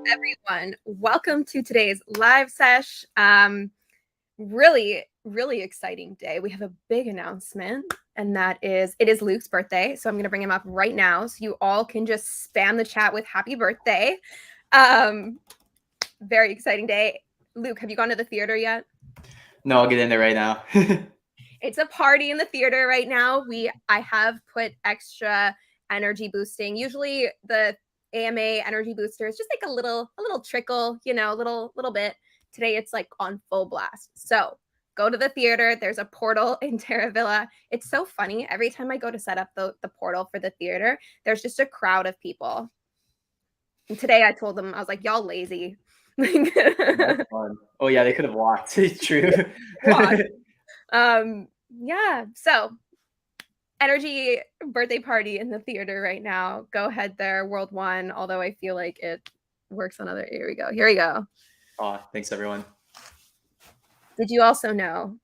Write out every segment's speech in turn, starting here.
Everyone, welcome to today's live sesh. Really exciting day. We have a big announcement, and that is it is Luke's birthday. So I'm going to bring him up right now so you all can just spam the chat with happy birthday. Very exciting day. Luke, have you gone to the theater yet? No, I'll get in there right now. It's a party in the theater right now. I have put extra energy boosting. Usually the AMA energy booster is just like a little trickle, a little bit. Today it's like on full blast. So go to the theater. There's a portal in Terra Villa. It's so funny. Every time I go to set up the portal for the theater, there's just a crowd of people. And today I told them, I was like, y'all lazy. That's fun. Oh yeah, they could have walked. True. Yeah. So energy birthday party in the theater right now. Go ahead there, World One. Although I feel like it works on other. Here we go. Oh, thanks everyone. Did you also know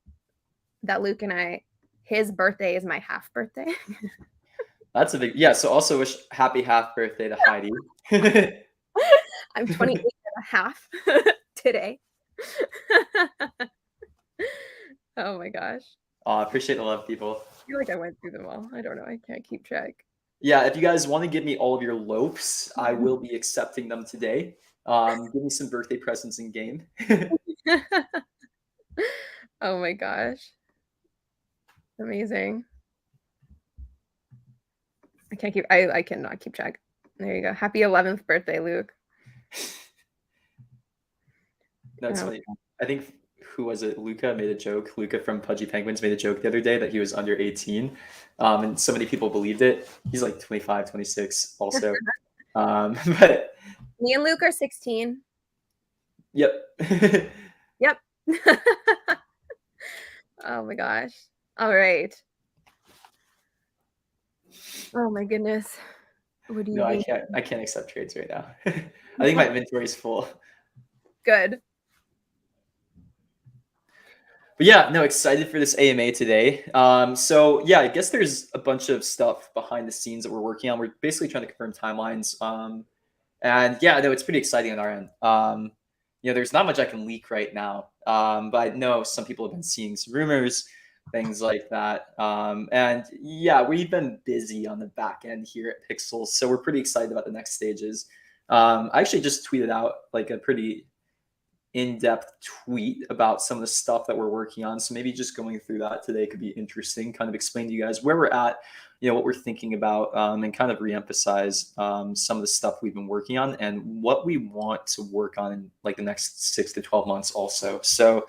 that Luke and his birthday is my half birthday? That's a big So also wish happy half birthday to Heidi. I'm 28 and a half today. Oh my gosh. Oh, I appreciate the love, people. I feel like I went through them all. I don't know. I can't keep track. Yeah, if you guys want to give me all of your lopes, I will be accepting them today. Give me some birthday presents in game. Oh my gosh. Amazing. I cannot keep track. There you go. Happy 11th birthday, Luke. That's funny. I think who was it? Luca made a joke. Luca from Pudgy Penguins made a joke the other day that he was under 18. And so many people believed it. He's like 25, 26 also. But me and Luke are 16. Yep. Yep. Oh my gosh. All right. Oh my goodness. What do you mean? I can't accept trades right now. I think my inventory is full. Good. But yeah, no, excited for this AMA today. So yeah, I guess there's a bunch of stuff behind the scenes that we're working on. We're basically trying to confirm timelines. And yeah, no, it's pretty exciting on our end. There's not much I can leak right now. But I know some people have been seeing some rumors, things like that. And yeah, we've been busy on the back end here at Pixels. So we're pretty excited about the next stages. I actually just tweeted out like a pretty in-depth tweet about some of the stuff that we're working on. So maybe just going through that today could be interesting, kind of explain to you guys where we're at, what we're thinking about, and kind of reemphasize some of the stuff we've been working on and what we want to work on in like the next 6 to 12 months also. So,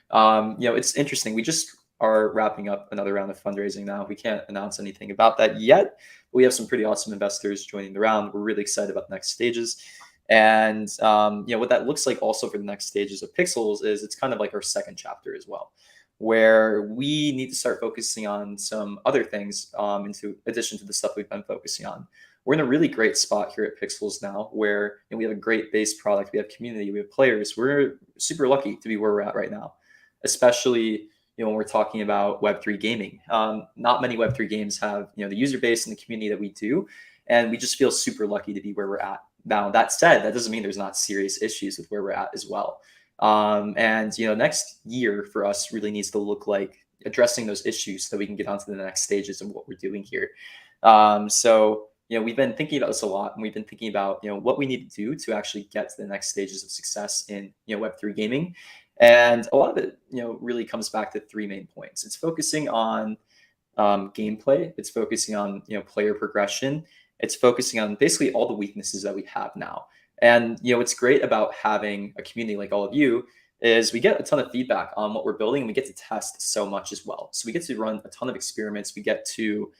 it's interesting. We just are wrapping up another round of fundraising now. We can't announce anything about that yet, but we have some pretty awesome investors joining the round. We're really excited about the next stages. And what that looks like also for the next stages of Pixels is it's kind of like our second chapter as well, where we need to start focusing on some other things into addition to the stuff we've been focusing on. We're in a really great spot here at Pixels now, where we have a great base product, we have community, we have players. We're super lucky to be where we're at right now, especially when we're talking about Web3 gaming. Not many Web3 games have the user base and the community that we do, and we just feel super lucky to be where we're at. Now, that said, that doesn't mean there's not serious issues with where we're at as well. Next year for us really needs to look like addressing those issues so we can get onto the next stages of what we're doing here. We've been thinking about this a lot, and we've been thinking about, what we need to do to actually get to the next stages of success in, Web3 gaming. And a lot of it, really comes back to three main points. It's focusing on gameplay. It's focusing on, player progression. It's focusing on basically all the weaknesses that we have now. And, what's great about having a community like all of you is we get a ton of feedback on what we're building, and we get to test so much as well. So we get to run a ton of experiments. We get to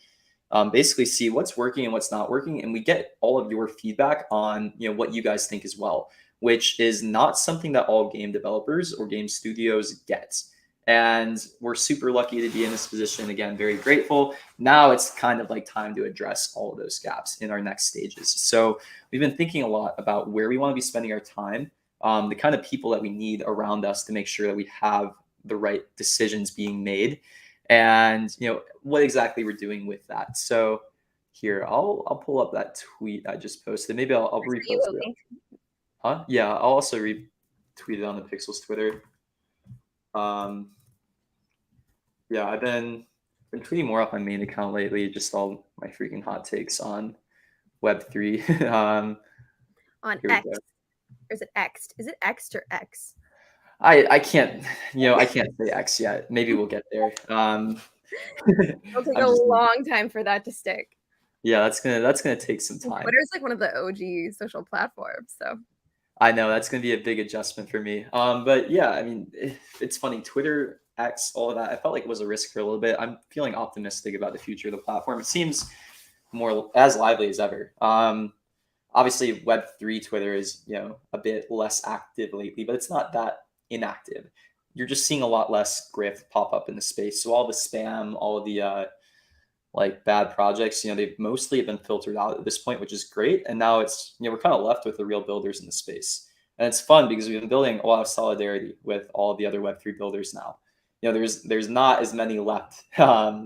basically see what's working and what's not working, and we get all of your feedback on what you guys think as well, which is not something that all game developers or game studios get. And we're super lucky to be in this position. Again, very grateful. Now it's kind of like time to address all of those gaps in our next stages. So we've been thinking a lot about where we want to be spending our time, the kind of people that we need around us to make sure that we have the right decisions being made, and what exactly we're doing with that. So here, I'll pull up that tweet I just posted. Maybe I'll For you, repost it. Huh? Yeah, I'll also retweet it on the Pixels Twitter. Yeah, I've been tweeting more off my main account lately, just all my freaking hot takes on Web3. on Here we X. go. Or is it X? Is it X or X? I can't, I can't say X yet. Maybe we'll get there. It'll take I'm a just- long time for that to stick. Yeah, that's gonna take some time. Twitter's like one of the OG social platforms, so I know that's going to be a big adjustment for me. But yeah, I mean, it's funny. Twitter, X, all of that. I felt like it was a risk for a little bit. I'm feeling optimistic about the future of the platform. It seems more as lively as ever. Obviously, Web3 Twitter is a bit less active lately, but it's not that inactive. You're just seeing a lot less grift pop up in the space. So all the spam, all of the like bad projects, they've mostly been filtered out at this point, which is great. And now it's, we're kind of left with the real builders in the space. And it's fun because we've been building a lot of solidarity with all of the other Web3 builders now. There's not as many left,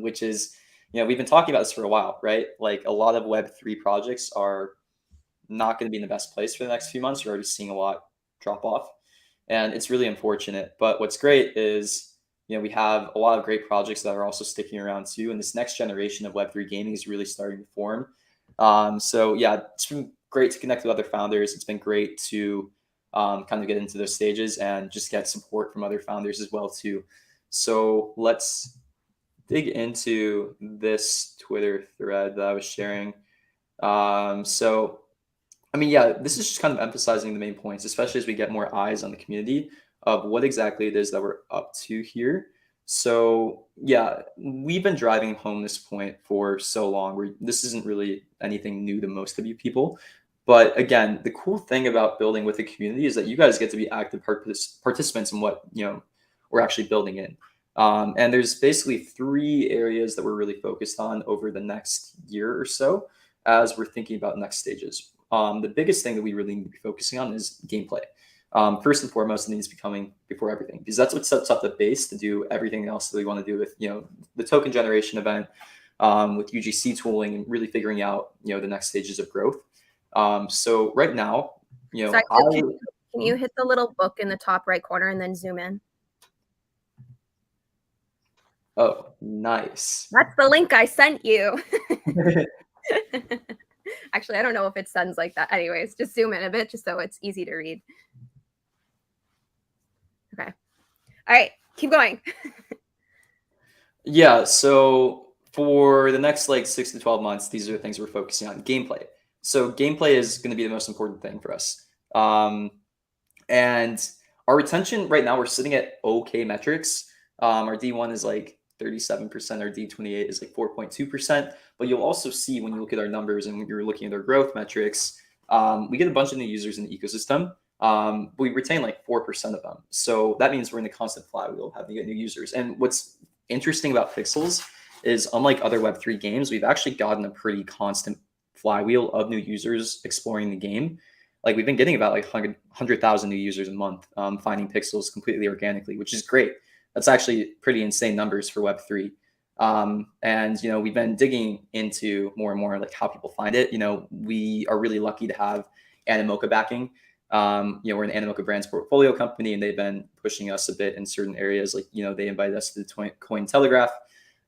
which is, we've been talking about this for a while, right? Like a lot of Web3 projects are not going to be in the best place for the next few months. You're already seeing a lot drop off, and it's really unfortunate. But what's great is, we have a lot of great projects that are also sticking around too. And this next generation of Web3 gaming is really starting to form. So yeah, it's been great to connect with other founders. It's been great to kind of get into those stages and just get support from other founders as well too. So let's dig into this Twitter thread that I was sharing. So, I mean, yeah, this is just kind of emphasizing the main points, especially as we get more eyes on the community of what exactly it is that we're up to here. So yeah, we've been driving home this point for so long. This isn't really anything new to most of you people. But again, the cool thing about building with a community is that you guys get to be active participants in what we're actually building in. And there's basically 3 areas that we're really focused on over the next year or so as we're thinking about next stages. The biggest thing that we really need to be focusing on is gameplay. First and foremost, it needs to be coming before everything, because that's what sets up the base to do everything else that we want to do with the token generation event, with UGC tooling, and really figuring out the next stages of growth. So right now, Sorry, can you hit the little book in the top right corner and then zoom in? Oh, nice. That's the link I sent you. Actually, I don't know if it sends like that. Anyways, just zoom in a bit just so it's easy to read. Okay. All right, keep going. Yeah, so for the next like 6 to 12 months, these are the things we're focusing on. Gameplay. So gameplay is going to be the most important thing for us. And our retention right now, we're sitting at okay metrics. Our D1 is like 37%, our D28 is like 4.2%. But you'll also see when you look at our numbers and when you're looking at our growth metrics, we get a bunch of new users in the ecosystem. But we retain like 4% of them. So that means we're in a constant flywheel of having to get new users. And what's interesting about Pixels is, unlike other Web3 games, we've actually gotten a pretty constant flywheel of new users exploring the game. Like we've been getting about like 100,000 new users a month, finding Pixels completely organically, which is great. That's actually pretty insane numbers for Web3. And we've been digging into more and more like how people find it. We are really lucky to have Animoca backing. We're an Animoca Brands portfolio company, and they've been pushing us a bit in certain areas. Like, they invited us to the Cointelegraph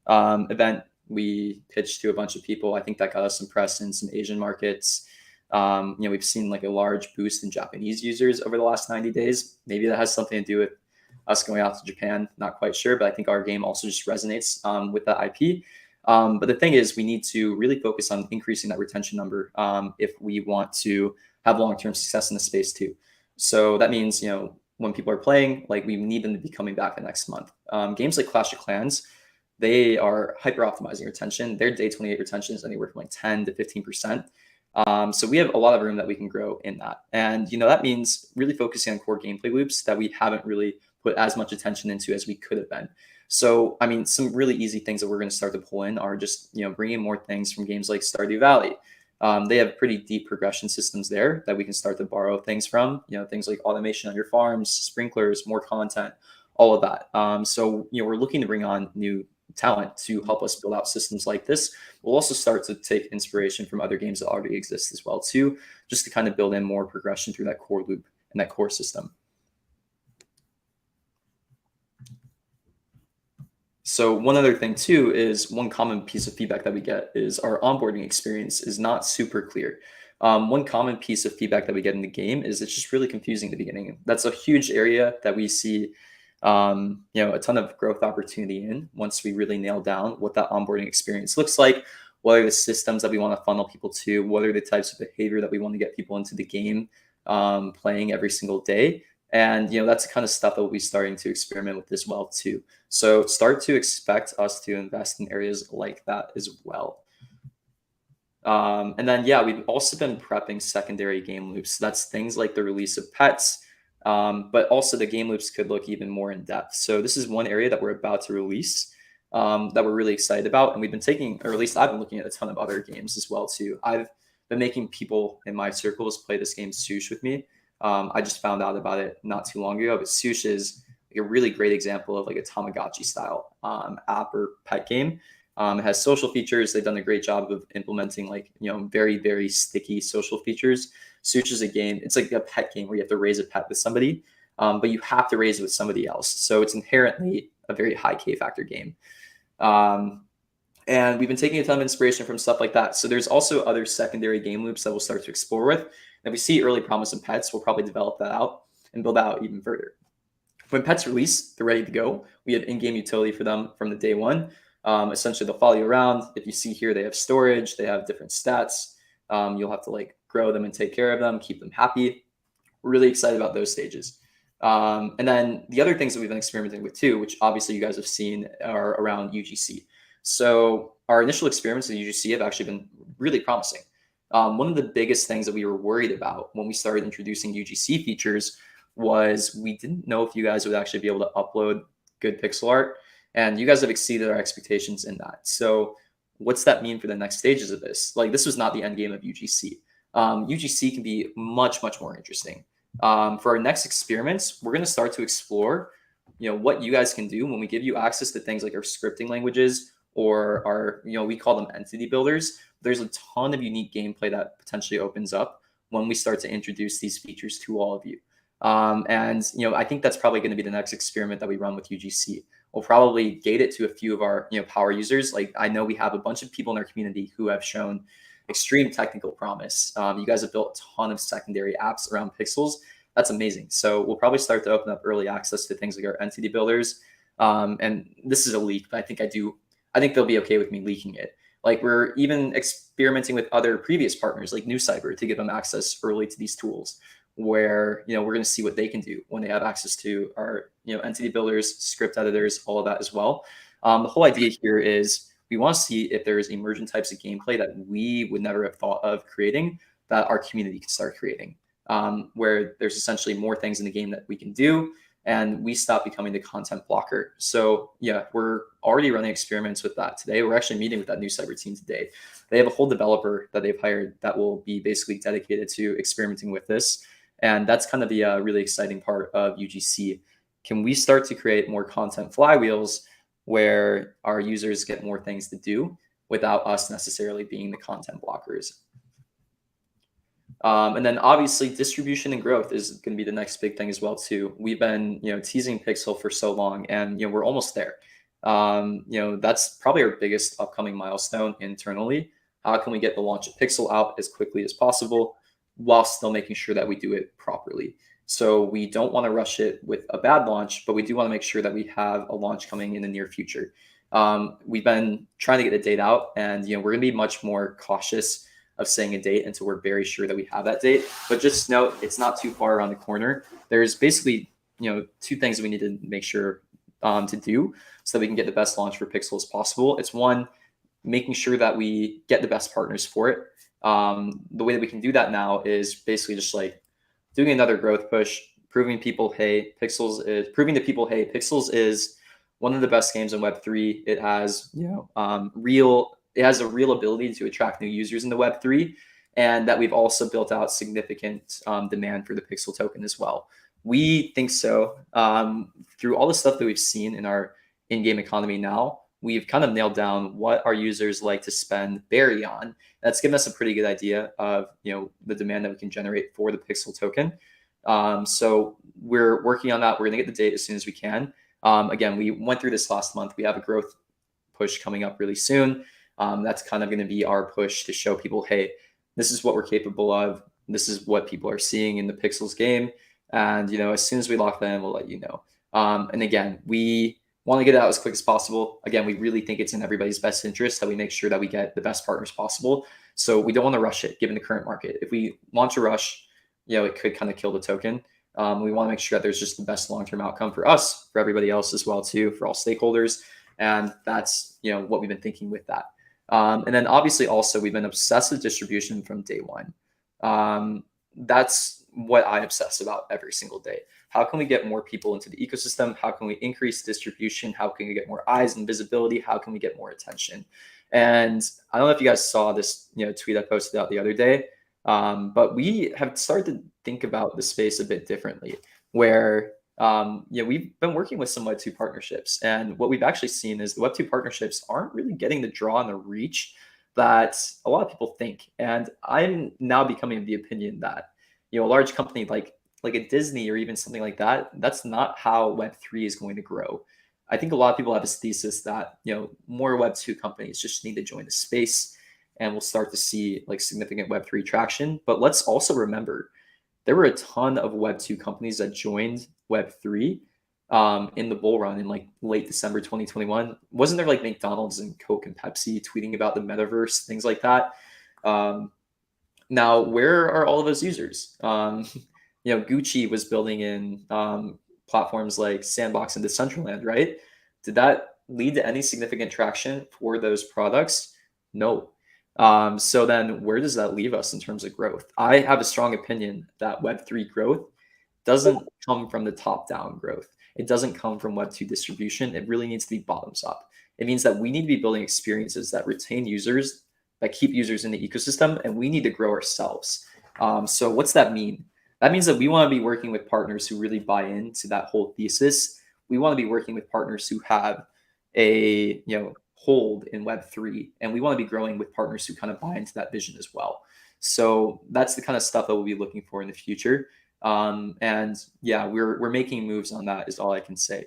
event. We pitched to a bunch of people. I think that got us some press in some Asian markets. We've seen like a large boost in Japanese users over the last 90 days. Maybe that has something to do with us going out to Japan. Not quite sure, but I think our game also just resonates with that IP. But the thing is, we need to really focus on increasing that retention number if we want to have long-term success in the space too. So that means, when people are playing, like we need them to be coming back the next month. Games like Clash of Clans, they are hyper optimizing retention. Their day 28 retention is anywhere from like 10 to 15%. So we have a lot of room that we can grow in that. And, that means really focusing on core gameplay loops that we haven't really put as much attention into as we could have been. So, I mean, some really easy things that we're going to start to pull in are just, bringing more things from games like Stardew Valley. They have pretty deep progression systems there that we can start to borrow things from, things like automation on your farms, sprinklers, more content, all of that. So, we're looking to bring on new talent to help us build out systems like this. We'll also start to take inspiration from other games that already exist as well too, just to kind of build in more progression through that core loop and that core system. So one other thing too is one common piece of feedback that we get is our onboarding experience is not super clear. One common piece of feedback that we get in the game is it's just really confusing in the beginning. That's a huge area that we see a ton of growth opportunity in once we really nail down what that onboarding experience looks like, what are the systems that we want to funnel people to, what are the types of behavior that we want to get people into the game playing every single day. And, that's the kind of stuff that we'll be starting to experiment with as well too. So start to expect us to invest in areas like that as well. And then, we've also been prepping secondary game loops. That's things like the release of pets, but also the game loops could look even more in depth. So this is one area that we're about to release that we're really excited about. And we've been taking, or at least I've been looking at a ton of other games as well too. I've been making people in my circles play this game Sush with me. I just found out about it not too long ago, but Sush is like a really great example of like a Tamagotchi style app or pet game. It has social features. They've done a great job of implementing like, very, very sticky social features. Sush is a game. It's like a pet game where you have to raise a pet with somebody, but you have to raise it with somebody else. So it's inherently a very high K factor game. And we've been taking a ton of inspiration from stuff like that. So there's also other secondary game loops that we'll start to explore with. And we see early promise in pets. We'll probably develop that out and build that out even further. When pets release, they're ready to go. We have in-game utility for them from the day one. Essentially, they'll follow you around. If you see here, they have storage. They have different stats. You'll have to like grow them and take care of them, keep them happy. We're really excited about those stages. And then the other things that we've been experimenting with too, which obviously you guys have seen, are around UGC. So our initial experiments with UGC have actually been really promising. One of the biggest things that we were worried about when we started introducing UGC features was we didn't know if you guys would actually be able to upload good pixel art, and you guys have exceeded our expectations in that. So what's that mean for the next stages of this? Like, this was not the end game of UGC. UGC can be much, much more interesting. For our next experiments, we're going to start to explore, what you guys can do when we give you access to things like our scripting languages or our, we call them entity builders. There's a ton of unique gameplay that potentially opens up when we start to introduce these features to all of you. And I think that's probably going to be the next experiment that we run with UGC. We'll probably gate it to a few of our, power users. Like, I know we have a bunch of people in our community who have shown extreme technical promise. You guys have built a ton of secondary apps around pixels. That's amazing. So we'll probably start to open up early access to things like our entity builders. And this is a leak, but I think they'll be okay with me leaking it. Like, we're even experimenting with other previous partners like NewCyber to give them access early to these tools, where we're going to see what they can do when they have access to our entity builders, script editors, all of that as well. The whole idea here is we want to see if there's emergent types of gameplay that we would never have thought of creating that our community can start creating, where there's essentially more things in the game that we can do, and we stop becoming the content blocker. So we're already running experiments with that today. We're actually meeting with that NewCyber team today. They have a whole developer that they've hired that will be basically dedicated to experimenting with this. And that's kind of the really exciting part of UGC. Can we start to create more content flywheels where our users get more things to do without us necessarily being the content blockers? And then obviously distribution and growth is going to be the next big thing as well too. We've been teasing Pixel for so long, and we're almost there. That's probably our biggest upcoming milestone internally. How can we get the launch of Pixel out as quickly as possible while still making sure that we do it properly? So we don't want to rush it with a bad launch, but we do want to make sure that we have a launch coming in the near future. We've been trying to get the date out, and we're going to be much more cautious of saying a date until we're very sure that we have that date. But just note, it's not too far around the corner. There's basically two things that we need to make sure to do so that we can get the best launch for Pixel as possible. It's one, making sure that we get the best partners for it. The way that we can do that now is basically just like doing another growth push, proving to people, hey, Pixels is one of the best games in Web3. It has, it has a real ability to attract new users in the Web3, and that we've also built out significant demand for the Pixel token as well. We think so. Through all the stuff that we've seen in our in-game economy now, we've kind of nailed down what our users like to spend Berry on. That's given us a pretty good idea of the demand that we can generate for the Pixel token. So we're working on that. We're going to get the date as soon as we can. Again, we went through this last month. We have a growth push coming up really soon. That's kind of going to be our push to show people, hey, this is what we're capable of. This is what people are seeing in the Pixels game. And, as soon as we lock that in, we'll let you know. And again, we want to get it out as quick as possible. Again, we really think it's in everybody's best interest that we make sure that we get the best partners possible. So we don't want to rush it, given the current market. If we launch a rush, it could kind of kill the token. We want to make sure that there's just the best long-term outcome for us, for everybody else as well, too, for all stakeholders. And that's, what we've been thinking with that. And then obviously also we've been obsessed with distribution from day one. That's what I obsess about every single day. How can we get more people into the ecosystem? How can we increase distribution? How can we get more eyes and visibility? How can we get more attention? And I don't know if you guys saw this, tweet I posted out the other day, but we have started to think about the space a bit differently, where we've been working with some Web2 partnerships, and what we've actually seen is the Web2 partnerships aren't really getting the draw and the reach that a lot of people think. And I'm now becoming of the opinion that a large company like a Disney or even something like that, that's not how Web3 is going to grow. I think a lot of people have this thesis that more Web2 companies just need to join the space, and we'll start to see like significant Web3 traction. But let's also remember, there were a ton of Web2 companies that joined Web3 in the bull run in like late December 2021. Wasn't there like McDonald's and Coke and Pepsi tweeting about the metaverse, things like that? Now, where are all of those users? Gucci was building in platforms like Sandbox and Decentraland, right? Did that lead to any significant traction for those products? No. So then where does that leave us in terms of growth? I have a strong opinion that Web3 growth doesn't come from the top-down growth. It doesn't come from Web2 distribution. It really needs to be bottoms up. It means that we need to be building experiences that retain users, that keep users in the ecosystem, and we need to grow ourselves. So what's that mean? That means that we want to be working with partners who really buy into that whole thesis. We want to be working with partners who have a hold in Web3, and we want to be growing with partners who kind of buy into that vision as well. So that's the kind of stuff that we'll be looking for in the future. And yeah, we're making moves on that is all I can say.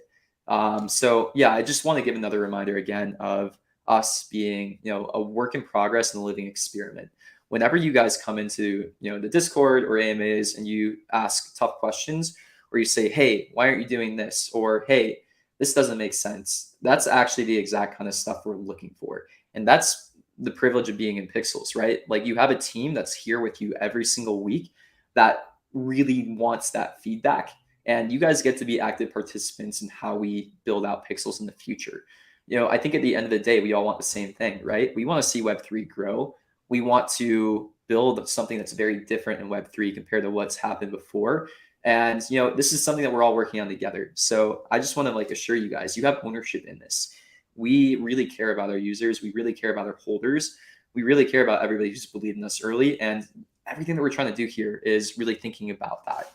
So yeah, I just want to give another reminder again of us being, a work in progress and a living experiment. Whenever you guys come into, the Discord or AMAs and you ask tough questions, or you say, hey, why aren't you doing this? Or, hey, this doesn't make sense. That's actually the exact kind of stuff we're looking for. And that's the privilege of being in Pixels, right? Like, you have a team that's here with you every single week that really wants that feedback. And you guys get to be active participants in how we build out Pixels in the future. I think at the end of the day, we all want the same thing, right? We want to see Web3 grow. We want to build something that's very different in Web3 compared to what's happened before. And, this is something that we're all working on together. So I just want to assure you guys, you have ownership in this. We really care about our users. We really care about our holders. We really care about everybody who's believed in us early. And everything that we're trying to do here is really thinking about that.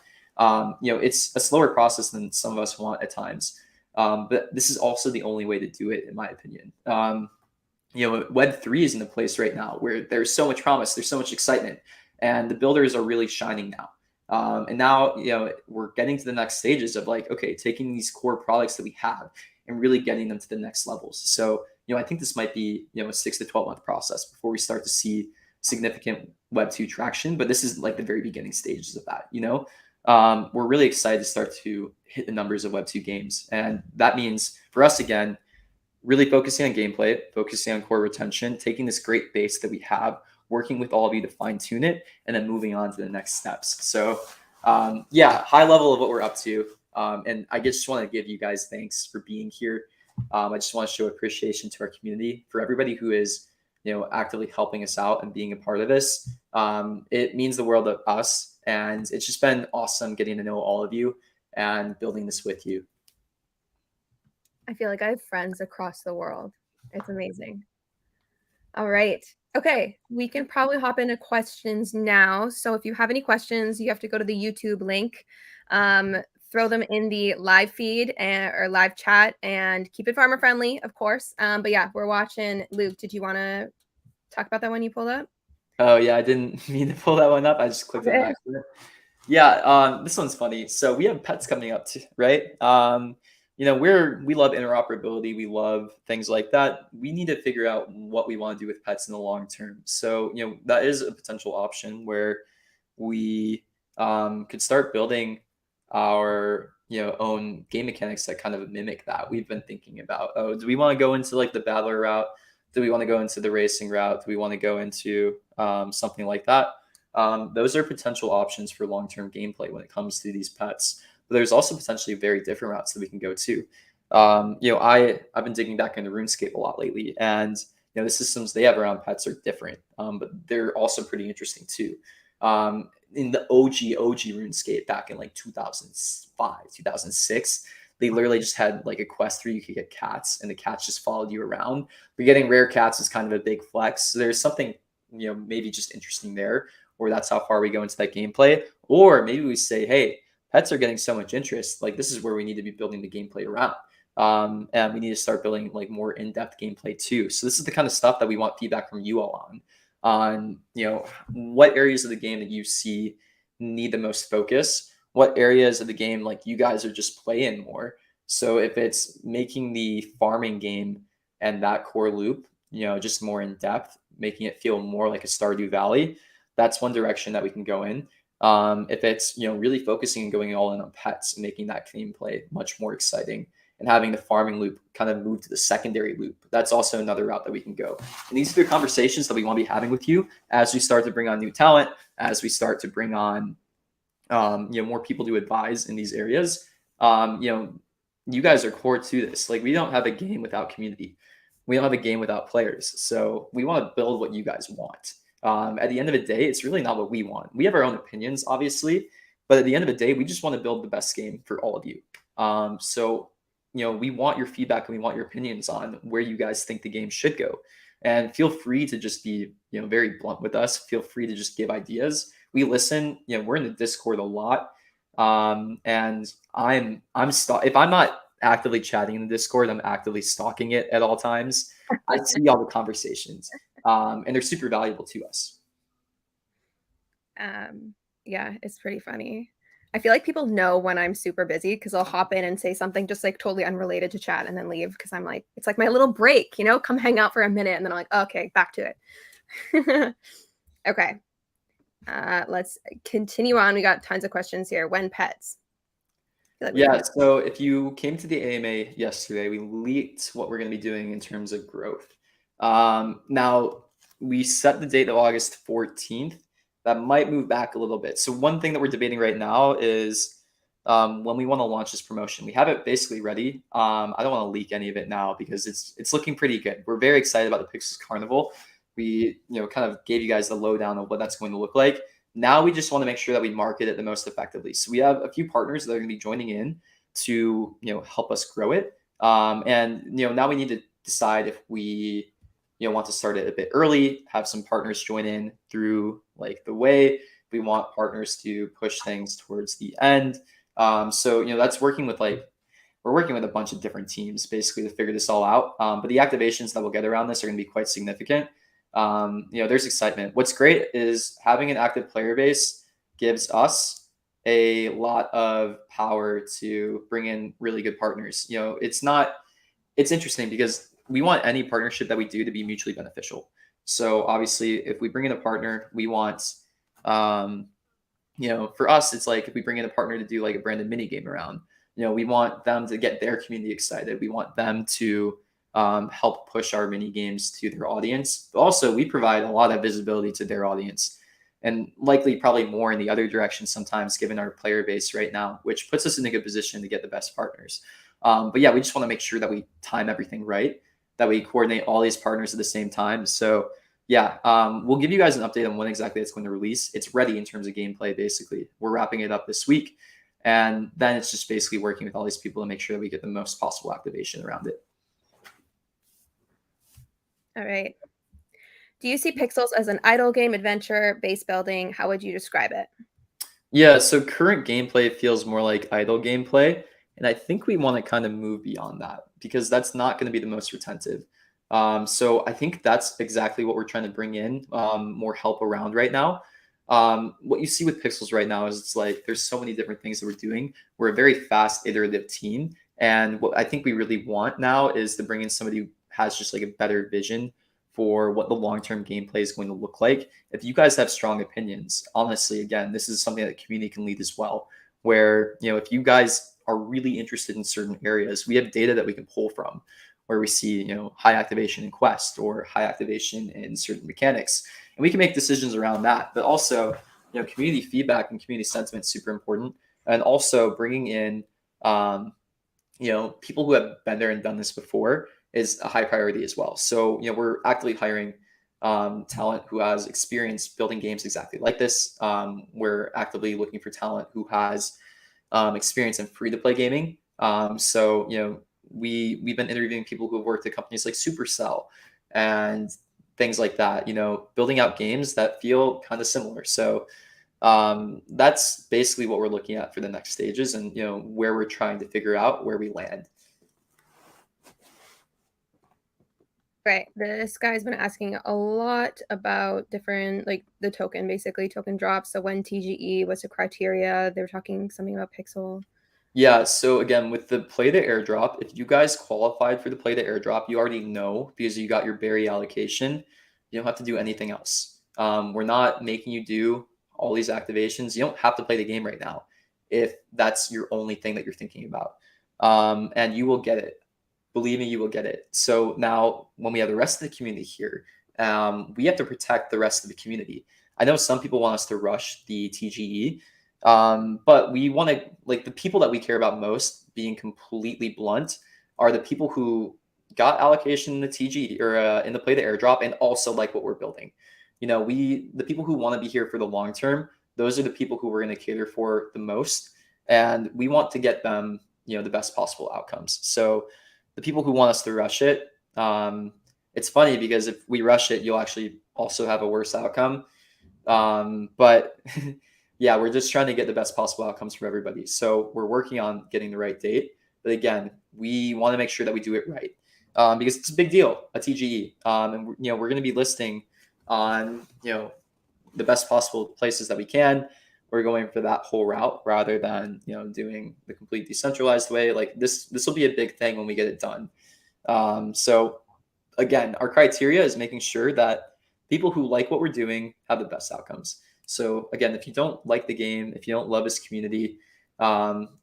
It's a slower process than some of us want at times. But this is also the only way to do it, in my opinion. Web3 is in a place right now where there's so much promise, there's so much excitement, and the builders are really shining now. And now, we're getting to the next stages of taking these core products that we have and really getting them to the next levels. So, I think this might be, a 6 to 12 month process before we start to see significant Web2 traction. But this is like the very beginning stages of that, we're really excited to start to hit the numbers of Web2 games. And that means for us, again, really focusing on gameplay, focusing on core retention, taking this great base that we have, working with all of you to fine tune it, and then moving on to the next steps. So high level of what we're up to. And I just want to give you guys thanks for being here. I just want to show appreciation to our community for everybody who is, actively helping us out and being a part of this. It means the world to us, and it's just been awesome getting to know all of you and building this with you. I feel like I have friends across the world. It's amazing. All right. Okay, we can probably hop into questions now. So if you have any questions, you have to go to the YouTube link, throw them in the live feed or live chat, and keep it farmer friendly, of course. But yeah, we're watching. Luke, did you want to talk about that one you pulled up? Oh yeah, I didn't mean to pull that one up. I just clicked on accident. Yeah, this one's funny. So we have pets coming up too, right? We love interoperability. We love things like that. We need to figure out what we want to do with pets in the long term. So, that is a potential option where we could start building our own game mechanics that kind of mimic that. We've been thinking about, oh, do we want to go into like the battler route? Do we want to go into the racing route? Do we want to go into something like that? Those are potential options for long-term gameplay when it comes to these pets. But there's also potentially very different routes that we can go to. I've been digging back into RuneScape a lot lately, and the systems they have around pets are different, but they're also pretty interesting too. In the OG RuneScape back in like 2005, 2006, they literally just had like a quest where you could get cats, and the cats just followed you around. But getting rare cats is kind of a big flex. So there's something maybe just interesting there, or that's how far we go into that gameplay. Or maybe we say, hey, pets are getting so much interest. Like this is where we need to be building the gameplay around. And we need to start building like more in-depth gameplay too. So this is the kind of stuff that we want feedback from you all on what areas of the game that you see need the most focus, what areas of the game like you guys are just playing more. So if it's making the farming game and that core loop, just more in depth, making it feel more like a Stardew Valley, that's one direction that we can go in. If it's really focusing and going all in on pets and making that gameplay much more exciting, and having the farming loop kind of move to the secondary loop, that's also another route that we can go. And these are the conversations that we want to be having with you as we start to bring on new talent, as we start to bring on more people to advise in these areas. You guys are core to this. Like we don't have a game without community. We don't have a game without players. So we want to build what you guys want. At the end of the day, it's really not what we want. We have our own opinions, obviously, but at the end of the day, we just want to build the best game for all of you. We want your feedback and we want your opinions on where you guys think the game should go. And feel free to just be, very blunt with us. Feel free to just give ideas. We listen. We're in the Discord a lot, and if I'm not actively chatting in the Discord, I'm actively stalking it at all times. I see all the conversations, and they're super valuable to us. Yeah, it's pretty funny. I feel like people know when I'm super busy because I'll hop in and say something just like totally unrelated to chat and then leave because I'm like, it's like my little break, come hang out for a minute. And then I'm like, okay, back to it. Okay. Let's continue on. We got tons of questions here. When pets? Yeah, so if you came to the AMA yesterday, we leaked what we're going to be doing in terms of growth. Now, we set the date of August 14th. That might move back a little bit. So one thing that we're debating right now is when we want to launch this promotion. We have it basically ready. I don't want to leak any of it now because it's looking pretty good. We're very excited about the Pixels Carnival. We kind of gave you guys the lowdown of what that's going to look like. Now we just want to make sure that we market it the most effectively. So we have a few partners that are going to be joining in to help us grow it. And now we need to decide if we want to start it a bit early, have some partners join in through like the way. We want partners to push things towards the end. So that's working with we're working with a bunch of different teams basically to figure this all out. But the activations that we'll get around this are going to be quite significant. There's excitement. What's great is having an active player base gives us a lot of power to bring in really good partners. It's interesting because we want any partnership that we do to be mutually beneficial. So obviously if we bring in a partner, we want, for us, it's like if we bring in a partner to do like a branded mini game around, we want them to get their community excited. We want them to help push our mini games to their audience. But also we provide a lot of visibility to their audience. and likely probably more in the other direction sometimes given our player base right now, which puts us in a good position to get the best partners. But yeah, we just want to make sure that we time everything right, that we coordinate all these partners at the same time. So yeah, we'll give you guys an update on when exactly it's going to release. It's ready in terms of gameplay, basically. We're wrapping it up this week. And then it's just basically working with all these people to make sure that we get the most possible activation around it. All right. Do you see Pixels as an idle game, adventure, base building? How would you describe it? Yeah, so current gameplay feels more like idle gameplay. And I think we want to kind of move beyond that because that's not going to be the most retentive. So I think that's exactly what we're trying to bring in more help around right now. What you see with Pixels right now is it's like there's so many different things that we're doing. We're a very fast, iterative team. And what I think we really want now is to bring in somebody who has just like a better vision for what the long-term gameplay is going to look like. If you guys have strong opinions, honestly, again, this is something that the community can lead as well. Where, if you guys are really interested in certain areas, we have data that we can pull from where we see, high activation in Quest or high activation in certain mechanics. And we can make decisions around that. But also, community feedback and community sentiment is super important. And also bringing in, people who have been there and done this before is a high priority as well. So, we're actively hiring talent who has experience building games exactly like this. We're actively looking for talent who has experience in free-to-play gaming. So, we've been interviewing people who have worked at companies like Supercell and things like that, building out games that feel kind of similar. So that's basically what we're looking at for the next stages and, where we're trying to figure out where we land. Right. This guy's been asking a lot about different, like the token, basically token drops. So when TGE, what's the criteria? They were talking something about Pixel. Yeah, so again, with the play to airdrop, if you guys qualified for the play to airdrop, you already know because you got your berry allocation. You don't have to do anything else. We're not making you do all these activations. You don't have to play the game right now if that's your only thing that you're thinking about. And you will get it. Believe me, you will get it. So now, when we have the rest of the community here, we have to protect the rest of the community. I know some people want us to rush the TGE, but we want to, like, the people that we care about most, being completely blunt, are the people who got allocation in the TG or in the play to airdrop and also like what we're building. The people who want to be here for the long term, those are the people who we're going to cater for the most, and we want to get them, the best possible outcomes. So the people who want us to rush it, it's funny because if we rush it, you'll actually also have a worse outcome. But yeah, we're just trying to get the best possible outcomes for everybody. So we're working on getting the right date. But again, we want to make sure that we do it right because it's a big deal, a TGE. And we're going to be listing on the best possible places that we can. We're going for that whole route rather than doing the complete decentralized way. Like this will be a big thing when we get it done. So again, our criteria is making sure that people who like what we're doing have the best outcomes. So again, if you don't like the game, if you don't love this community,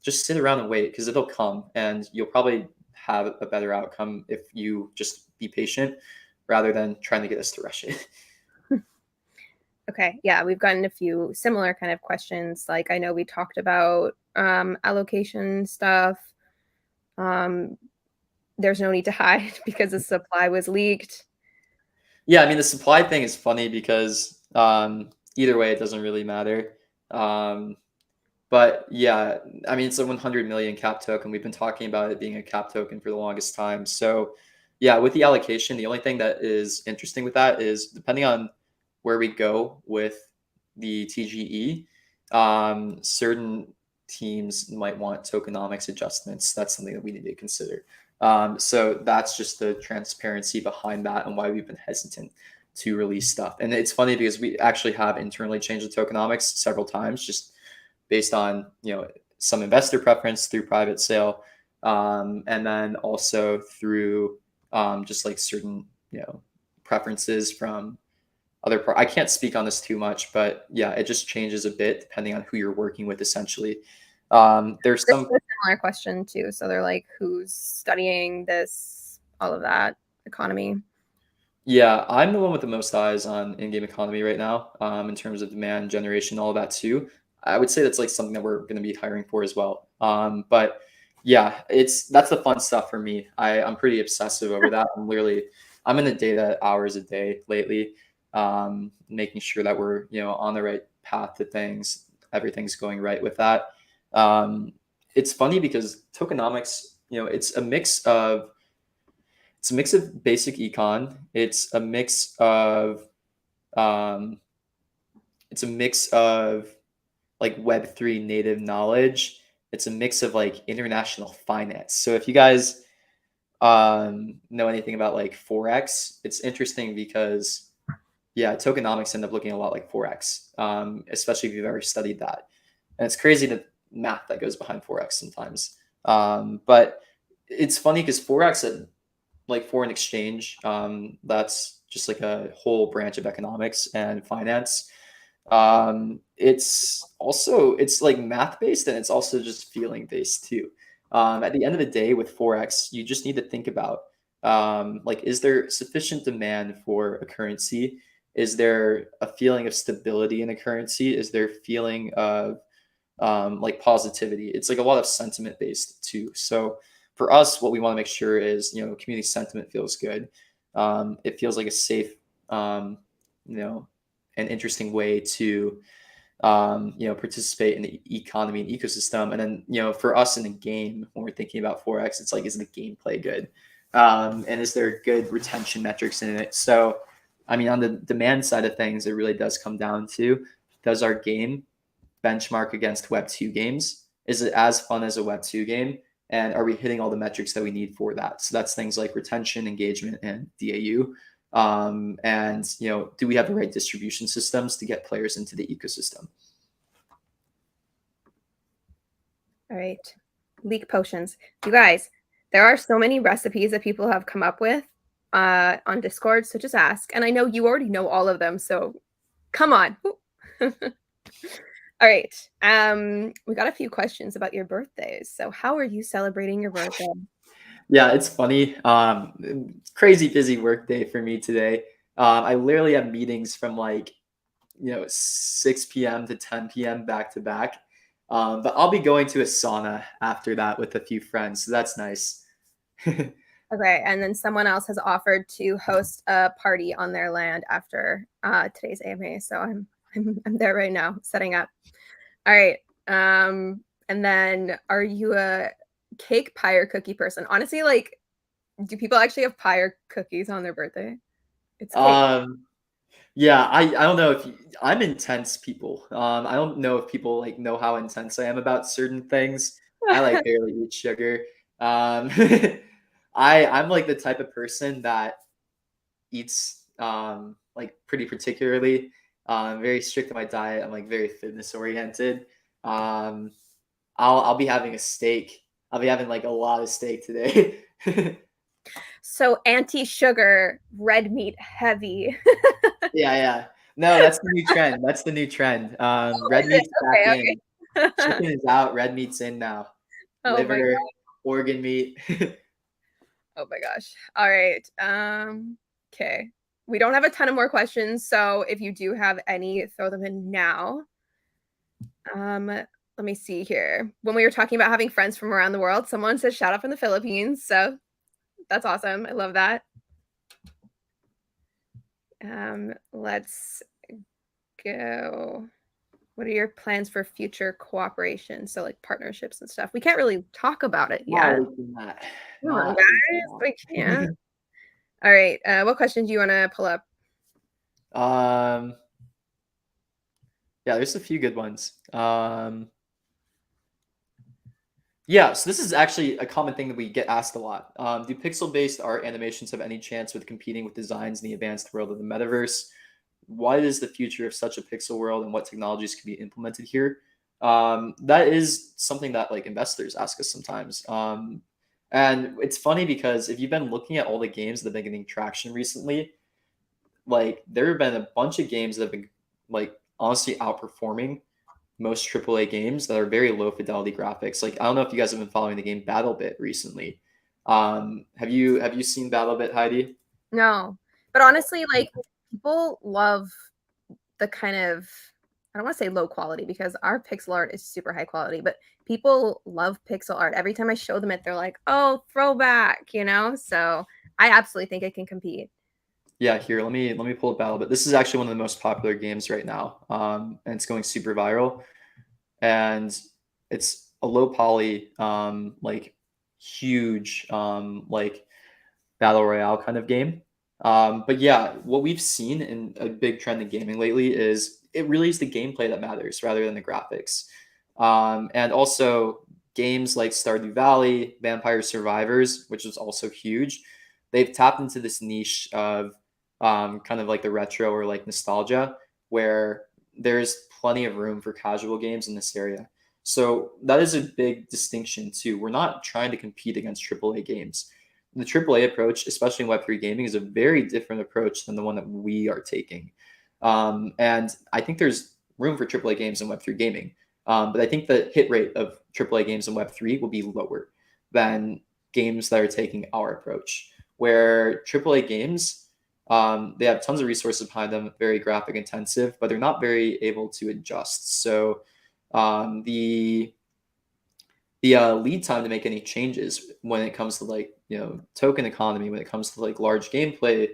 just sit around and wait because it'll come and you'll probably have a better outcome if you just be patient rather than trying to get us to rush it. Okay. Yeah, we've gotten a few similar kind of questions. Like I know we talked about allocation stuff. There's no need to hide because the supply was leaked. Yeah, I mean the supply thing is funny because either way it doesn't really matter. But yeah, I mean it's a 100 million cap token. We've been talking about it being a cap token for the longest time. So yeah, with the allocation, the only thing that is interesting with that is depending on where we go with the TGE, certain teams might want tokenomics adjustments. That's something that we need to consider. So that's just the transparency behind that and why we've been hesitant to release stuff. And it's funny because we actually have internally changed the tokenomics several times, just based on some investor preference through private sale, and then also through just like certain preferences from I can't speak on this too much, but yeah, it just changes a bit depending on who you're working with. Essentially, there's some similar question too. So they're like, who's studying this, all of that economy? Yeah, I'm the one with the most eyes on in-game economy right now, in terms of demand generation, all of that too. I would say that's like something that we're going to be hiring for as well. But yeah, that's the fun stuff for me. I'm pretty obsessive over that. I'm in the data hours a day lately, making sure that we're on the right path to things. Everything's going right with that. Um, it's funny because tokenomics, it's a mix of basic econ. Um, it's a mix of like Web3 native knowledge. It's a mix of like international finance. So if you guys know anything about like Forex, it's interesting because yeah, tokenomics end up looking a lot like Forex, especially if you've ever studied that. And it's crazy the math that goes behind Forex sometimes. But it's funny because Forex, like foreign exchange, that's just like a whole branch of economics and finance. It's like math based, and it's also just feeling based too. At the end of the day, with Forex, you just need to think about, like, is there sufficient demand for a currency? Is there a feeling of stability in a currency? Is there a feeling of like positivity? It's like a lot of sentiment based too. So for us, what we want to make sure is, community sentiment feels good. It feels like a safe, um, you know, an interesting way to, participate in the economy and ecosystem. And then, for us in the game, when we're thinking about Forex, it's like, is the gameplay good? And is there good retention metrics in it? So, I mean, on the demand side of things, it really does come down to, does our game benchmark against Web 2 games? Is it as fun as a Web 2 game? And are we hitting all the metrics that we need for that? So that's things like retention, engagement, and DAU. And do we have the right distribution systems to get players into the ecosystem? All right. Leak potions. You guys, there are so many recipes that people have come up with on Discord. So just ask. And I know you already know all of them. So come on. All right. We got a few questions about your birthdays. So how are you celebrating your birthday? Yeah, it's funny. Crazy busy work day for me today. I literally have meetings from like 6 p.m. to 10 p.m. back to back. But I'll be going to a sauna after that with a few friends, so that's nice. Okay, and then someone else has offered to host a party on their land after today's AMA. So I'm there right now, setting up. All right. And then are you a cake pie or cookie person? Honestly, like, do people actually have pie or cookies on their birthday? It's cake. Yeah, I don't know I'm intense people. I don't know if people like know how intense I am about certain things. I like barely eat sugar. Um, I'm like the type of person that eats like pretty particularly. I'm very strict on my diet. I'm like very fitness oriented. Um, I'll be having a steak. I'll be having like a lot of steak today. So anti-sugar, red meat heavy. Yeah, yeah. No, that's the new trend. That's the new trend. Oh, Red is it? meat's back in. Okay, okay. Chicken is out. Red meat's in now. Oh my Liver, god. organ meat. Oh my gosh. All right. Okay. We don't have a ton of more questions, so if you do have any, throw them in now. Let me see here. When we were talking about having friends from around the world, someone says shout out from the Philippines. So that's awesome. I love that. Let's go. What are your plans for future cooperation? So like partnerships and stuff. We can't really talk about it Not yet. leaking that. Come on, Not guys. leaking We can't. All right. What questions do you want to pull up? that. Yeah, there's a few good ones. Yeah, so this is actually a common thing that we get asked a lot. Do pixel-based art animations have any chance with competing with designs in the advanced world of the metaverse? What is the future of such a pixel world, and what technologies can be implemented here? That is something that like investors ask us sometimes. And it's funny because if you've been looking at all the games that have been getting traction recently, like there have been a bunch of games that have been like honestly outperforming most AAA games that are very low fidelity graphics. Like I don't know if you guys have been following the game BattleBit recently. Have you seen BattleBit, Heidi? No, But honestly, like people love the kind of, I don't want to say low quality because our pixel art is super high quality, but people love pixel art. Every time I show them it, they're like, "Oh, throwback," you know? So I absolutely think it can compete. Yeah, here, let me pull up Battle, but this is actually one of the most popular games right now. And it's going super viral. And it's a low poly, like huge, like battle royale kind of game. But yeah, what we've seen in a big trend in gaming lately is it really is the gameplay that matters rather than the graphics. And also games like Stardew Valley, Vampire Survivors, which is also huge, they've tapped into this niche of kind of like the retro or like nostalgia, where there's plenty of room for casual games in this area. So that is a big distinction too. We're not trying to compete against AAA games. The AAA approach, especially in Web3 gaming, is a very different approach than the one that we are taking. And I think there's room for AAA games in Web3 gaming. But I think the hit rate of AAA games in Web3 will be lower than games that are taking our approach, where AAA games, they have tons of resources behind them, very graphic intensive, but they're not very able to adjust. So the lead time to make any changes when it comes to like token economy, when it comes to like large gameplay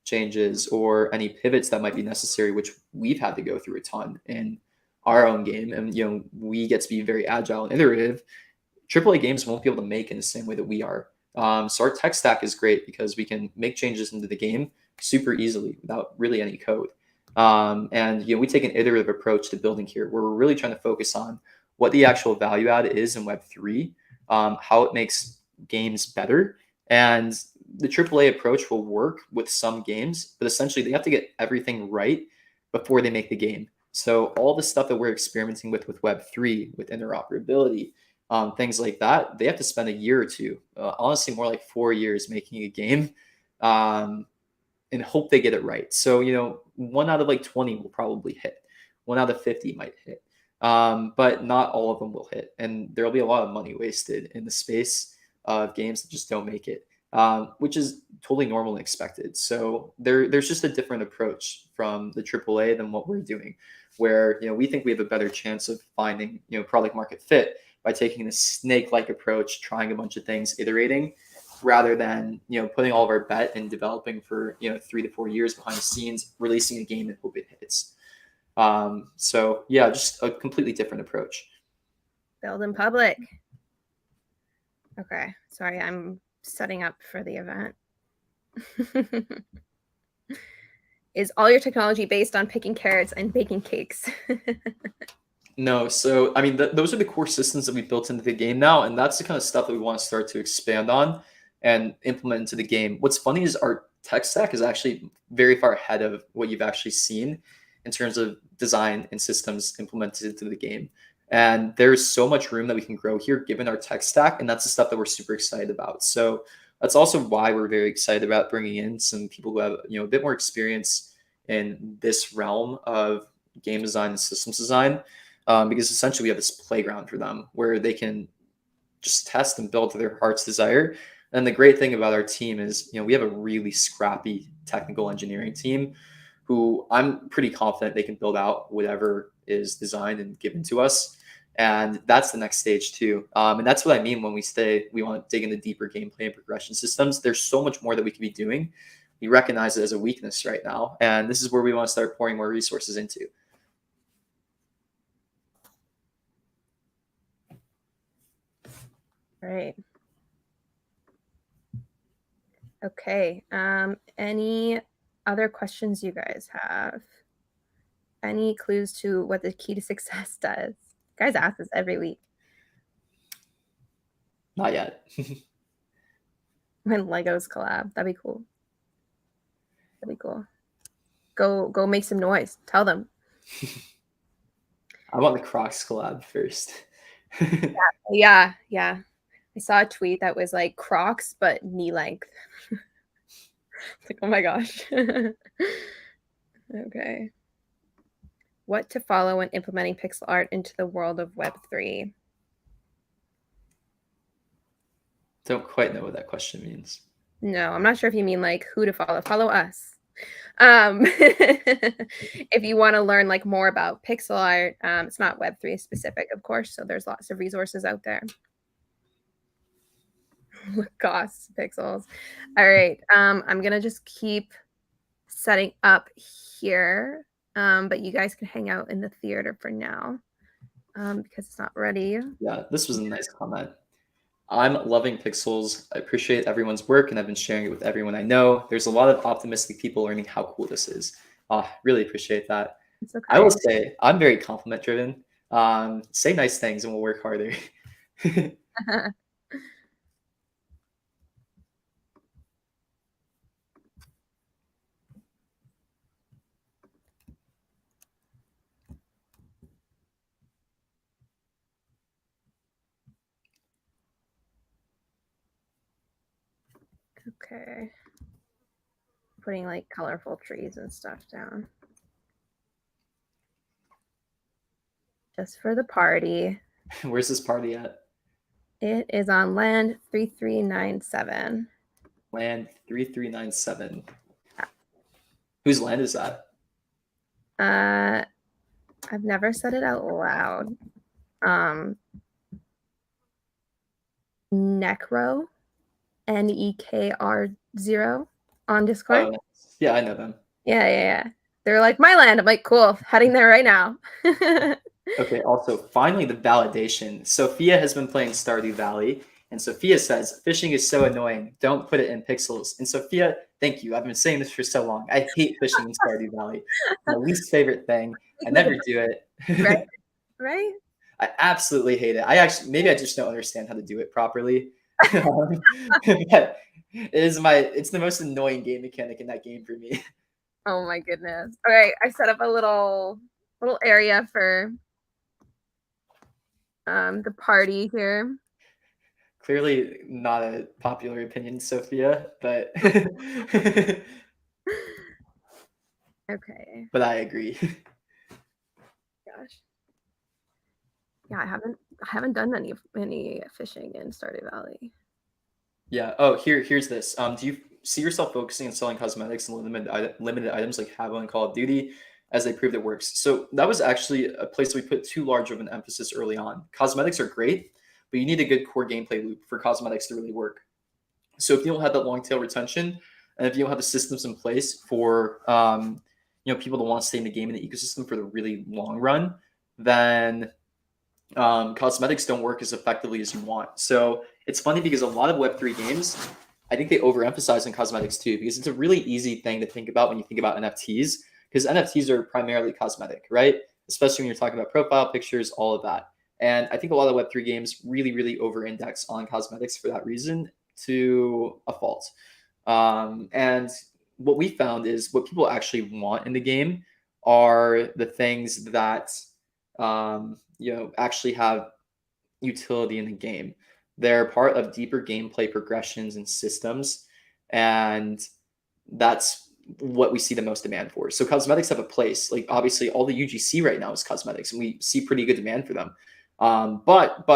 changes or any pivots that might be necessary, which we've had to go through a ton in our own game, and we get to be very agile and iterative. AAA games won't be able to make in the same way that we are. So our tech stack is great because we can make changes into the game super easily without really any code. And we take an iterative approach to building here, where we're really trying to focus on what the actual value add is in Web3, how it makes games better, and the AAA approach will work with some games, but essentially they have to get everything right before they make the game. So all the stuff that we're experimenting with Web3, with interoperability, things like that, they have to spend a year or two, honestly, more like 4 years making a game, and hope they get it right. So, 1 out of like 20 will probably hit, 1 out of 50 might hit, but not all of them will hit. And there'll be a lot of money wasted in the space of games that just don't make it, which is totally normal and expected. So there's just a different approach from the AAA than what we're doing, where we think we have a better chance of finding product market fit by taking this snake-like approach, trying a bunch of things, iterating, rather than putting all of our bet and developing for 3 to 4 years behind the scenes, releasing a game and hope it hits. So yeah, just a completely different approach. Build in public. Okay, sorry, I'm setting up for the event. Is all your technology based on picking carrots and baking cakes? No, so I mean, those are the core systems that we built into the game now, and that's the kind of stuff that we want to start to expand on and implement into the game. What's funny is our tech stack is actually very far ahead of what you've actually seen in terms of design and systems implemented into the game. And there's so much room that we can grow here given our tech stack, and that's the stuff that we're super excited about. So that's also why we're very excited about bringing in some people who have a bit more experience in this realm of game design and systems design, because essentially we have this playground for them where they can just test and build to their heart's desire. And the great thing about our team is, we have a really scrappy technical engineering team who I'm pretty confident they can build out whatever is designed and given to us. And that's the next stage too. And that's what I mean when we say we want to dig into deeper gameplay and progression systems. There's so much more that we could be doing. We recognize it as a weakness right now. And this is where we want to start pouring more resources into. Right. Okay. Any other questions you guys have? Any clues to what the key to success does? You guys ask this every week. Not yet. When Legos collab, that'd be cool. That'd be cool. Go make some noise. Tell them. I want the Crocs collab first. Yeah. I saw a tweet that was like Crocs, but knee length. It's like, oh my gosh. Okay. What to follow when implementing pixel art into the world of Web3? Don't quite know what that question means. No, I'm not sure if you mean like who to follow. Follow us. If you want to learn like more about pixel art, it's not Web3 specific, of course. So there's lots of resources out there. Costs, pixels. All right. I'm gonna just keep setting up here. But you guys can hang out in the theater for now. Because it's not ready. Yeah, this was a nice comment. I'm loving Pixels. I appreciate everyone's work, and I've been sharing it with everyone I know. There's a lot of optimistic people learning how cool this is. Really appreciate that. It's I will okay. say I'm very compliment driven. Say nice things, and we'll work harder. Okay. Putting like colorful trees and stuff down. Just for the party. Where's this party at? It is on land 3397. Land 3397. Whose land is that? I've never said it out loud. Necro, NEKR0 on Discord. Oh, nice. Yeah, I know them. Yeah. They're like, my land. I'm like, cool, heading there right now. Okay, also, finally, the validation. Sophia has been playing Stardew Valley, and Sophia says, fishing is so annoying. Don't put it in pixels. And Sophia, thank you. I've been saying this for so long. I hate fishing in Stardew Valley. My least favorite thing. I never do it. Right? I absolutely hate it. Maybe I just don't understand how to do it properly. But it's the most annoying game mechanic in that game for me. Oh my goodness. Okay, I set up a little area for the party here. Clearly not a popular opinion, Sophia, but Okay. but I agree. Gosh. Yeah, I haven't done any fishing in Stardew Valley. Yeah. Oh, here's this. Do you see yourself focusing on selling cosmetics and limited items like Habbo and Call of Duty as they proved it works? So that was actually a place we put too large of an emphasis early on. Cosmetics are great, but you need a good core gameplay loop for cosmetics to really work. So if you don't have that long tail retention, and if you don't have the systems in place for people to want to stay in the game and the ecosystem for the really long run, then cosmetics don't work as effectively as you want. So it's funny because a lot of Web3 games, I think they overemphasize on cosmetics too, because it's a really easy thing to think about when you think about NFTs, because NFTs are primarily cosmetic, right? Especially when you're talking about profile pictures, all of that. And I think a lot of Web3 games really, really over-index on cosmetics for that reason to a fault. And what we found is what people actually want in the game are the things that actually have utility in the game. They're part of deeper gameplay progressions and systems, and that's what we see the most demand for. So cosmetics have a place. Like obviously, all the UGC right now is cosmetics, and we see pretty good demand for them. But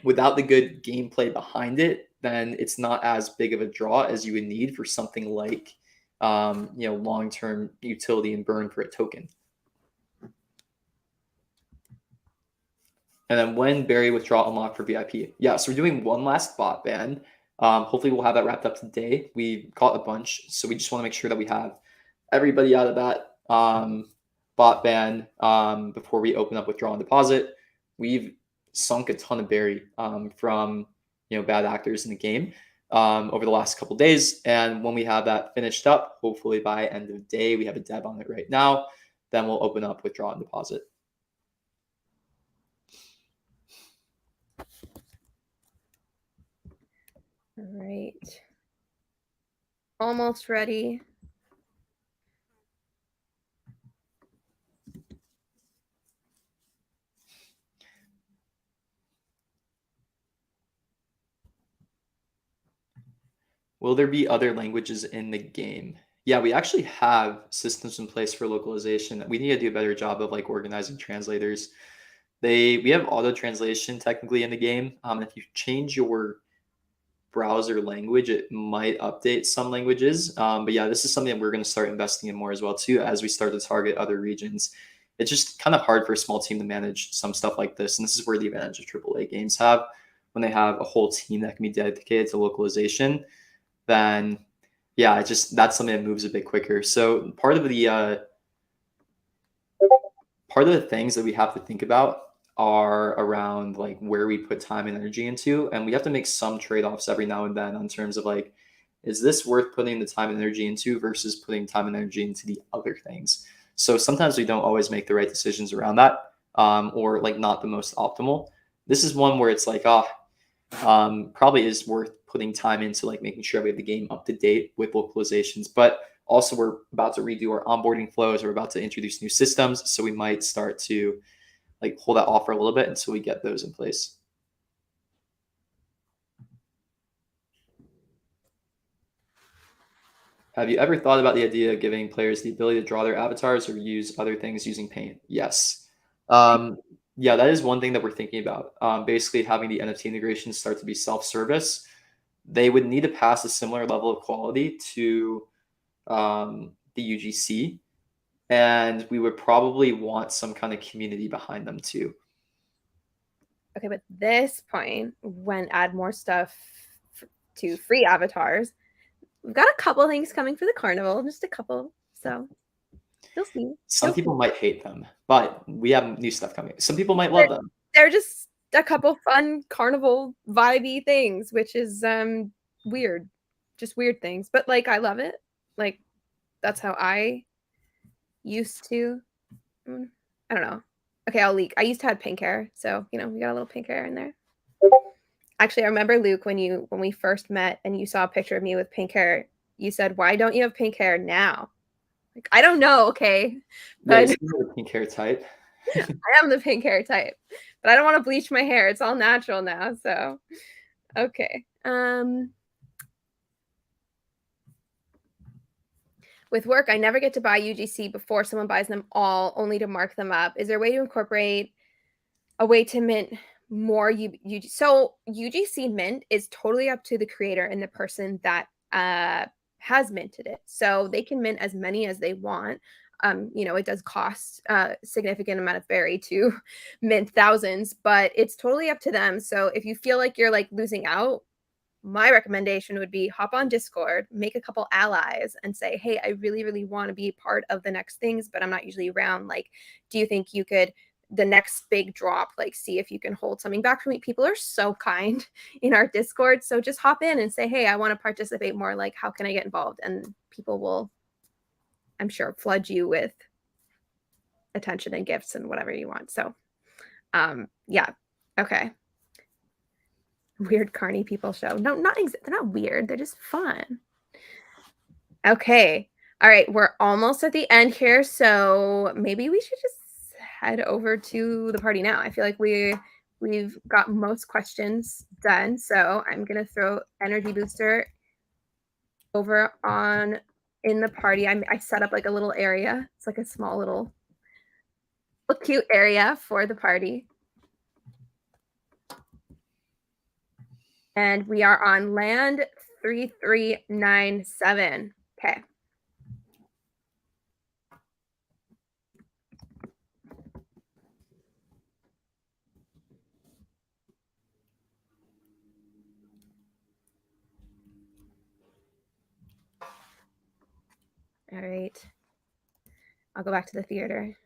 without the good gameplay behind it, then it's not as big of a draw as you would need for something like long-term utility and burn for a token. And then when Barry withdraw unlock for VIP. Yeah, so we're doing one last bot ban. Hopefully we'll have that wrapped up today. We caught a bunch, so we just want to make sure that we have everybody out of that bot ban before we open up withdraw and deposit. We've sunk a ton of Barry from bad actors in the game over the last couple days, and when we have that finished up, hopefully by end of day, we have a dev on it right now. Then we'll open up withdraw and deposit. All right. Almost ready. Will there be other languages in the game? Yeah, we actually have systems in place for localization. We need to do a better job of like organizing translators. We have auto translation technically in the game. If you change your browser language, it might update some languages. But yeah, this is something that we're going to start investing in more as well too, as we start to target other regions. It's just kind of hard for a small team to manage some stuff like this, and this is where the advantage of AAA games have, when they have a whole team that can be dedicated to localization. Then yeah, that's something that moves a bit quicker. So part of the things that we have to think about are around like where we put time and energy into, and we have to make some trade-offs every now and then in terms of like, is this worth putting the time and energy into versus putting time and energy into the other things? So sometimes we don't always make the right decisions around that, or like not the most optimal. This is one where it's like, probably is worth putting time into, like making sure we have the game up to date with localizations, but also we're about to redo our onboarding flows. We're about to introduce new systems. So we might start to like hold that off for a little bit until we get those in place. Have you ever thought about the idea of giving players the ability to draw their avatars or use other things using Paint? Yes. Yeah, that is one thing that we're thinking about. Basically having the NFT integrations start to be self-service. They would need to pass a similar level of quality to the UGC, and we would probably want some kind of community behind them too. Okay, but this point, when add more stuff to free avatars, we've got a couple things coming for the carnival, just a couple. So you'll see. Some people might hate them, but we have new stuff coming. Some people might love them. They're just a couple fun carnival vibey things, which is weird, just weird things. But like, I love it. Like, that's how I used to. I don't know. Okay, I'll leak. I used to have pink hair, so we got a little pink hair in there. Actually, I remember, Luke, when we first met and you saw a picture of me with pink hair, you said, "Why don't you have pink hair now?" Like, I don't know, okay, but yeah, the pink hair type. I am the pink hair type, but I don't want to bleach my hair. It's all natural now, so okay. With work, I never get to buy UGC before someone buys them all, only to mark them up. Is there a way to incorporate a way to mint more UGC? So UGC mint is totally up to the creator and the person that has minted it. So they can mint as many as they want. It does cost a significant amount of berry to mint thousands, but it's totally up to them. So if you feel like you're like losing out, my recommendation would be hop on Discord, make a couple allies and say, hey, I really, really want to be part of the next things, but I'm not usually around. Like, do you think you could, the next big drop, like see if you can hold something back for me? People are so kind in our Discord. So just hop in and say, hey, I want to participate more. Like, how can I get involved? And people will, I'm sure, flood you with attention and gifts and whatever you want. So yeah. Okay. Weird carny people show. No, they're not weird. They're just fun. Okay. All right. We're almost at the end here. So maybe we should just head over to the party now. I feel like we've got most questions done. So I'm going to throw Energy Booster over in the party. I set up like a little area. It's like a small little cute area for the party. And we are on land 3397. Okay. All right. I'll go back to the theater.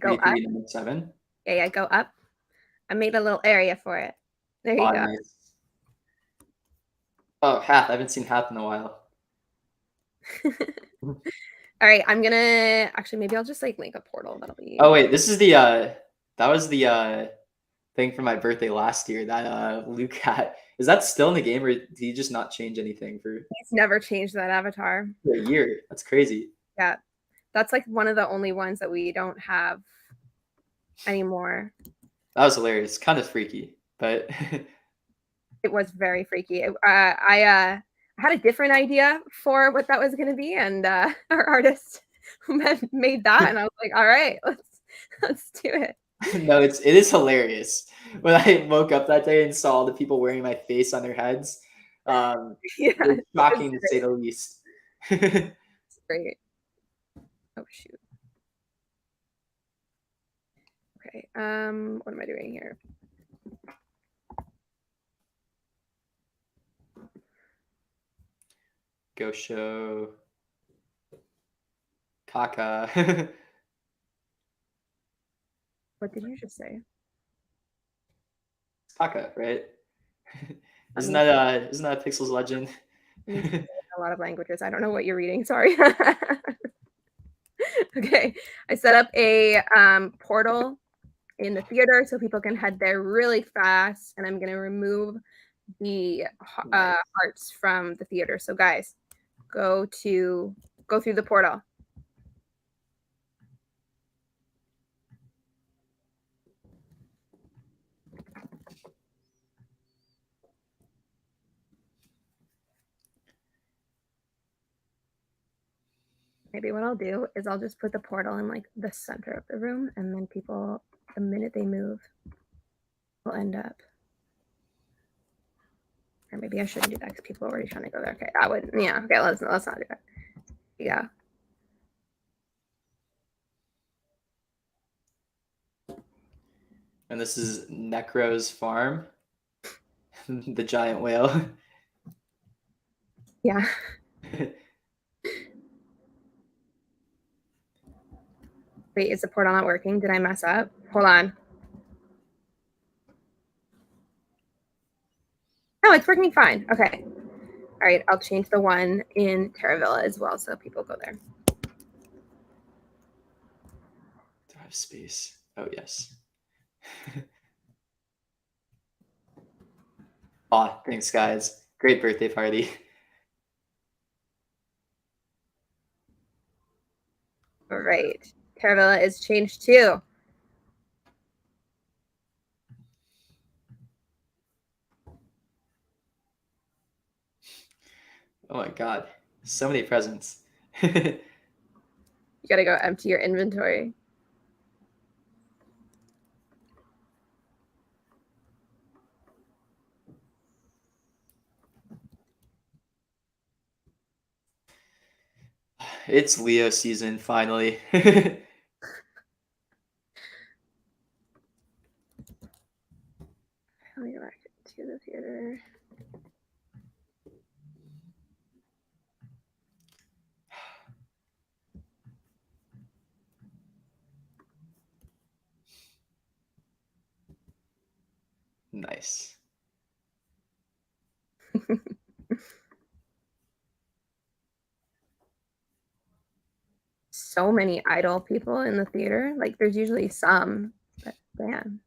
Go up. 7. Yeah, go up. I made a little area for it. There you go. Nice. Oh, Hath. I haven't seen Hath in a while. All right, I'm gonna actually maybe I'll just like make a portal. That'll be. Oh wait, this is the that was the thing for my birthday last year that Luke had. Is that still in the game, or did he just not change anything for? He's never changed that avatar. For a year. That's crazy. Yeah, that's like one of the only ones that we don't have anymore. That was hilarious. Kind of freaky. but It was very freaky. I had a different idea for what that was going to be, and our artist made that, and I was like, all right, let's do it. no, it is hilarious. When I woke up that day and saw the people wearing my face on their heads, Yeah, it was it's shocking to say the least. great. Oh shoot. Okay. What am I doing here? Go show Kaka. What did you just say? Kaka, right? Let Isn't me that a Pixels legend? a lot of languages. I don't know what you're reading. Sorry. Okay. I set up a portal in the theater so people can head there really fast, and I'm going to remove the Nice. hearts from the theater. So guys, go through the portal. Maybe what I'll do is I'll just put the portal in like the center of the room, and then people, the minute they move, will end up. Or maybe I shouldn't do that because people are already trying to go there. Okay, that would, yeah. Okay, let's not do that. Yeah. And this is Necro's farm, the giant whale. Yeah. Wait, is the portal not working? Did I mess up? Hold on. No, it's working fine. Okay. All right, I'll change the one in Terravilla as well so people go there. Drive space. Oh yes. Aw, thanks guys. Great birthday party. All right. Terravilla is changed too. Oh my god. So many presents. You gotta go empty your inventory. It's Leo season finally. Let me go back to the theater. Nice. So many idle people in the theater. Like there's usually some, but man.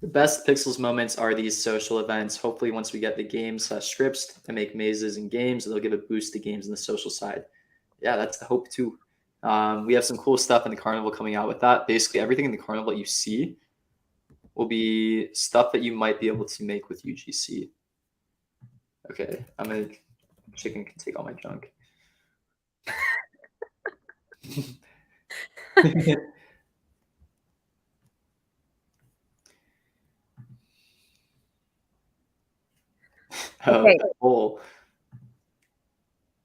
The best Pixels moments are these social events. Hopefully, once we get the games scripts to make mazes and games, they'll give a boost to games on the social side. Yeah, that's the hope too. We have some cool stuff in the carnival coming out with that. Basically, everything in the carnival you see will be stuff that you might be able to make with UGC. Okay, I'm gonna chicken can take all my junk. Oh, Okay. cool.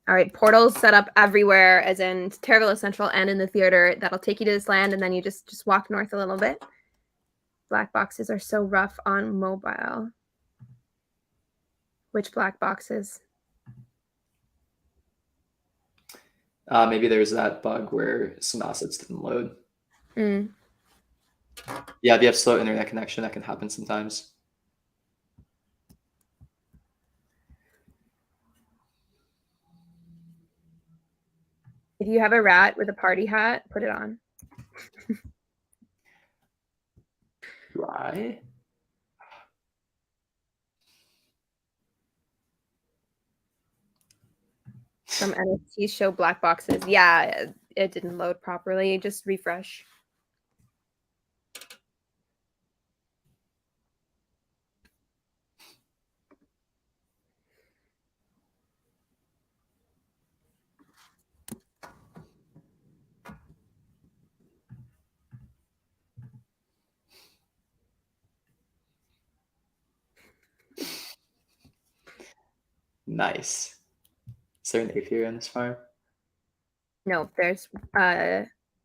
All right, portals set up everywhere, as in Terravilla Central and in the theater. That'll take you to this land, and then you just walk north a little bit. Black boxes are so rough on mobile. Which black boxes? Maybe there's that bug where some assets didn't load. Mm. Yeah, if you have slow internet connection, that can happen sometimes. If you have a rat with a party hat, put it on. Why? Some NFTs show black boxes. Yeah, it didn't load properly. Just refresh. Nice. Is there an apiary on this farm? No, there's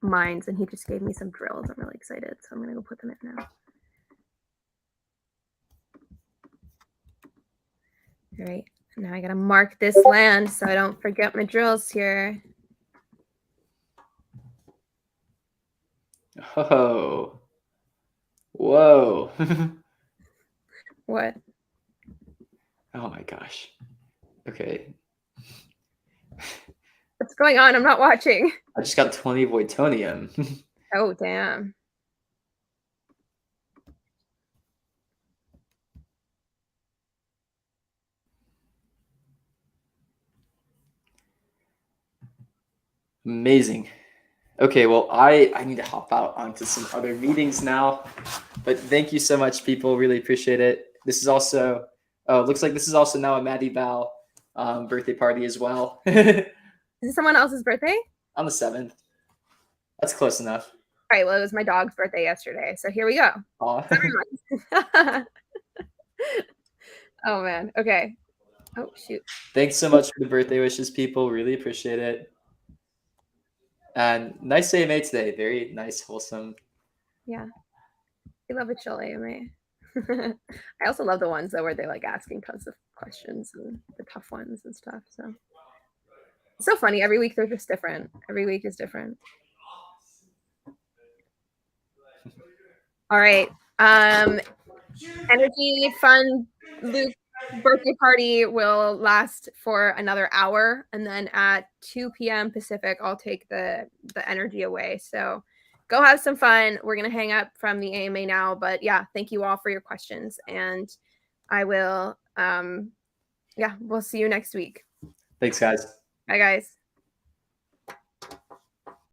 mines, and he just gave me some drills. I'm really excited, so I'm gonna go put them in now. All right, now I gotta mark this land so I don't forget my drills here. Oh. Whoa. What? Oh my gosh. Okay. What's going on? I'm not watching. I just got 20 Voitonium. Oh, damn. Amazing. Okay, well, I need to hop out onto some other meetings now. But thank you so much, people. Really appreciate it. This is also, looks like this is also now a Maddie Bao birthday party as well. Is it someone else's birthday? On the 7th. That's close enough. All right, well, it was my dog's birthday yesterday, so here we go. Aw. Oh, man. Okay. Oh, shoot. Thanks so much for the birthday wishes, people. Really appreciate it. And nice AMA today. Very nice, wholesome. Yeah. We love a chill AMA. I also love the ones though where they're like asking tons of questions and the tough ones and stuff. So it's so funny. Every week they're just different. Every week is different. All right. Energy Fund Luke birthday party will last for another hour, and then at 2 p.m. Pacific, I'll take the energy away. So go have some fun. We're gonna hang up from the AMA now, but yeah, thank you all for your questions, and I will we'll see you next week. Thanks, guys. Bye, guys.